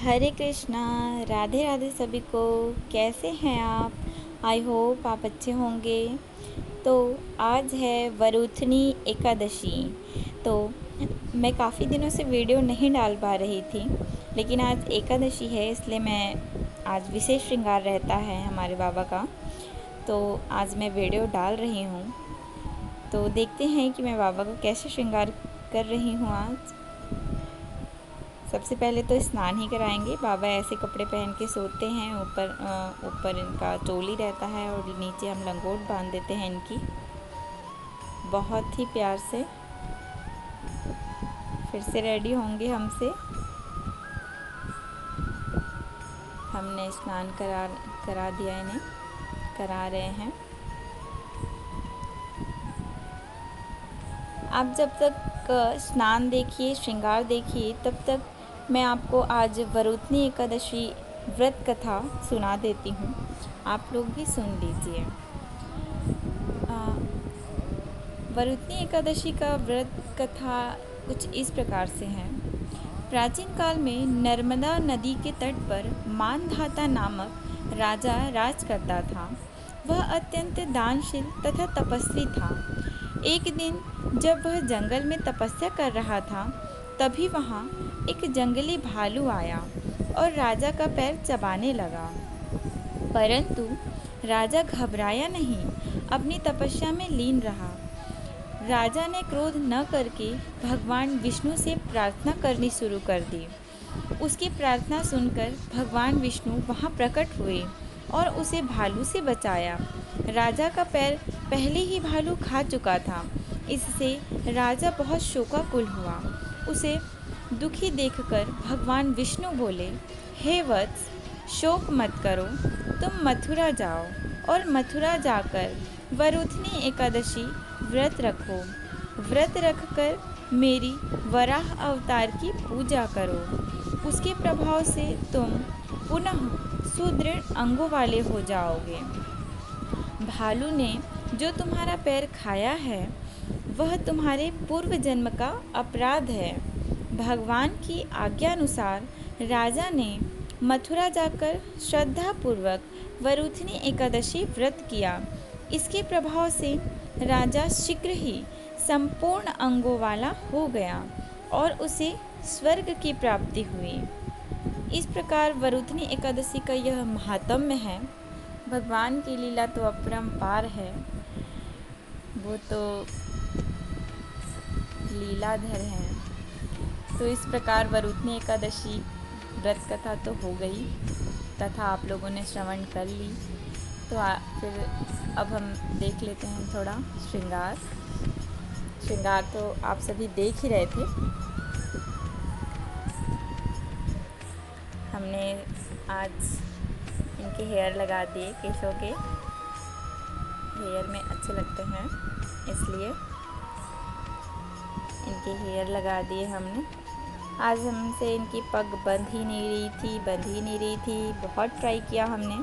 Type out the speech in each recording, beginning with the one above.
हरे कृष्णा। राधे राधे सभी को। कैसे हैं आप? आई होप आप अच्छे होंगे। तो आज है वरुथनी एकादशी। तो मैं काफ़ी दिनों से वीडियो नहीं डाल पा रही थी, लेकिन आज एकादशी है, इसलिए मैं आज विशेष श्रृंगार रहता है हमारे बाबा का, तो आज मैं वीडियो डाल रही हूँ। तो देखते हैं कि मैं बाबा को कैसे श्रृंगार कर रही हूँ आज। सबसे पहले तो स्नान ही कराएंगे। बाबा ऐसे कपड़े पहन के सोते हैं, ऊपर इनका चोली रहता है और नीचे हम लंगोट बांध देते हैं इनकी, बहुत ही प्यार से। फिर से रेडी होंगे हमसे। हमने स्नान करा दिया, इन्हें करा रहे हैं। आप जब तक स्नान देखिए, श्रृंगार देखिए, तब तक मैं आपको आज वरुथनी एकादशी व्रत कथा सुना देती हूँ। आप लोग भी सुन लीजिए। वरुथनी एकादशी का व्रत कथा कुछ इस प्रकार से है। प्राचीन काल में नर्मदा नदी के तट पर मानधाता नामक राजा राज करता था। वह अत्यंत दानशील तथा तपस्वी था। एक दिन जब वह जंगल में तपस्या कर रहा था, तभी वहाँ एक जंगली भालू आया और राजा का पैर चबाने लगा। परंतु राजा घबराया नहीं, अपनी तपस्या में लीन रहा। राजा ने क्रोध न करके भगवान विष्णु से प्रार्थना करनी शुरू कर दी। उसकी प्रार्थना सुनकर भगवान विष्णु वहाँ प्रकट हुए और उसे भालू से बचाया। राजा का पैर पहले ही भालू खा चुका था, इससे राजा बहुत शोकाकुल हुआ। उसे दुखी देखकर भगवान विष्णु बोले, हे वत्स, शोक मत करो, तुम मथुरा जाओ और मथुरा जाकर वरुथनी एकादशी व्रत रखो। व्रत रखकर मेरी वराह अवतार की पूजा करो। उसके प्रभाव से तुम पुनः सुदृढ़ अंगों वाले हो जाओगे। भालू ने जो तुम्हारा पैर खाया है, वह तुम्हारे पूर्व जन्म का अपराध है। भगवान की आज्ञानुसार राजा ने मथुरा जाकर श्रद्धापूर्वक वरुथनी एकादशी व्रत किया। इसके प्रभाव से राजा शीघ्र ही संपूर्ण अंगों वाला हो गया और उसे स्वर्ग की प्राप्ति हुई। इस प्रकार वरुथनी एकादशी का यह महात्म्य है। भगवान की लीला तो अपरंपार है, वो तो लीलाधर हैं। तो इस प्रकार वरुथनी एकादशी व्रत कथा तो हो गई, तथा आप लोगों ने श्रवण कर ली। तो फिर अब हम देख लेते हैं थोड़ा श्रृंगार। श्रृंगार तो आप सभी देख ही रहे थे। हमने आज इनके हेयर लगा दिए, केशों के हेयर में अच्छे लगते हैं, इसलिए इनके हेयर लगा दिए हमने। आज हमसे इनकी पग बंध ही नहीं रही थी। बहुत ट्राई किया हमने,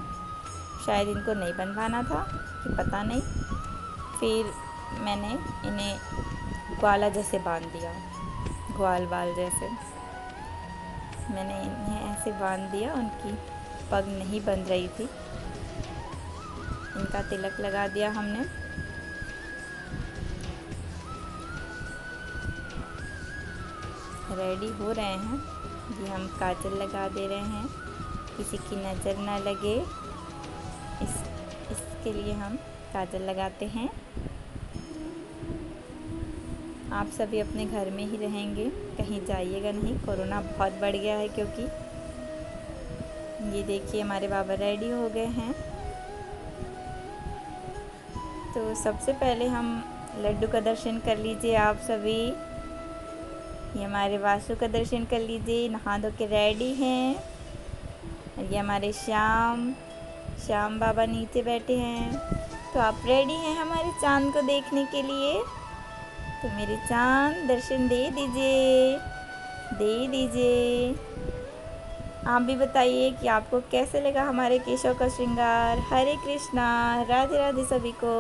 शायद इनको नहीं बंधवाना था कि पता नहीं। फिर मैंने इन्हें ग्वाला जैसे बांध दिया, ग्वाल बाल जैसे मैंने इन्हें ऐसे बांध दिया। उनकी पग नहीं बंध रही थी। इनका तिलक लगा दिया हमने। रेडी हो रहे हैं कि हम काजल लगा दे रहे हैं, किसी की नज़र ना लगे, इसके लिए हम काजल लगाते हैं। आप सभी अपने घर में ही रहेंगे, कहीं जाइएगा नहीं। कोरोना बहुत बढ़ गया है, क्योंकि ये देखिए हमारे बाबा रेडी हो गए हैं। तो सबसे पहले हम लड्डू का दर्शन कर लीजिए आप सभी। ये हमारे वासु का दर्शन कर लीजिए, नहा धो के रेडी हैं। ये हमारे श्याम बाबा नीचे बैठे हैं। तो आप रेडी हैं हमारे चांद को देखने के लिए? तो मेरे चांद दर्शन दे दीजिए। आप भी बताइए कि आपको कैसे लगा हमारे केशव का श्रृंगार। हरे कृष्णा। राधे राधे सभी को।